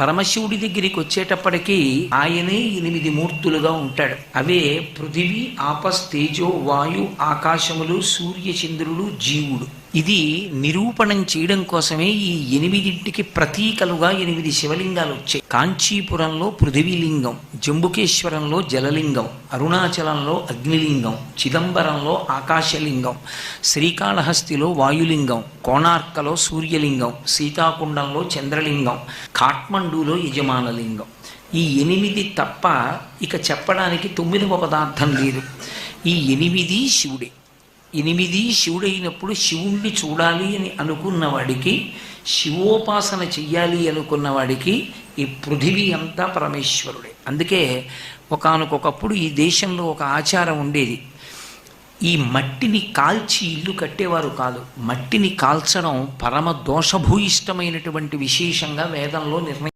పరమశివుడి దగ్గరికి వచ్చేటప్పటికీ ఆయనే 8 మూర్తులుగా ఉంటాడు. అవే పృథివీ, ఆపస్, తేజో, వాయు, ఆకాశములు, సూర్య, చంద్రుడు, జీవుడు. ఇది నిరూపణం చేయడం కోసమే ఈ 8ంటికి ప్రతీకలుగా 8 శివలింగాలు వచ్చాయి. కాంచీపురంలో పృథివీలింగం, జంబుకేశ్వరంలో జలలింగం, అరుణాచలంలో అగ్నిలింగం, చిదంబరంలో ఆకాశలింగం, శ్రీకాళహస్తిలో వాయులింగం, కోణార్కలో సూర్యలింగం, సీతాకుండంలో చంద్రలింగం, కాఠ్మండూలో యజమానలింగం. ఈ 8 తప్ప ఇక చెప్పడానికి 9వ పదార్థం లేదు. ఈ 8 శివుడే. 8 శివుడైనప్పుడు శివుణ్ణి చూడాలి అని అనుకున్నవాడికి, శివోపాసన చెయ్యాలి అనుకున్నవాడికి ఈ పృథివీ అంతా పరమేశ్వరుడే. అందుకే ఒకానొకప్పుడు ఈ దేశంలో ఒక ఆచారం ఉండేది. ఈ మట్టిని కాల్చి ఇల్లు కట్టేవారు కాదు. మట్టిని కాల్చడం పరమ దోషభూయిష్టమైనటువంటి విశేషంగా వేదంలో నిర్ణయం.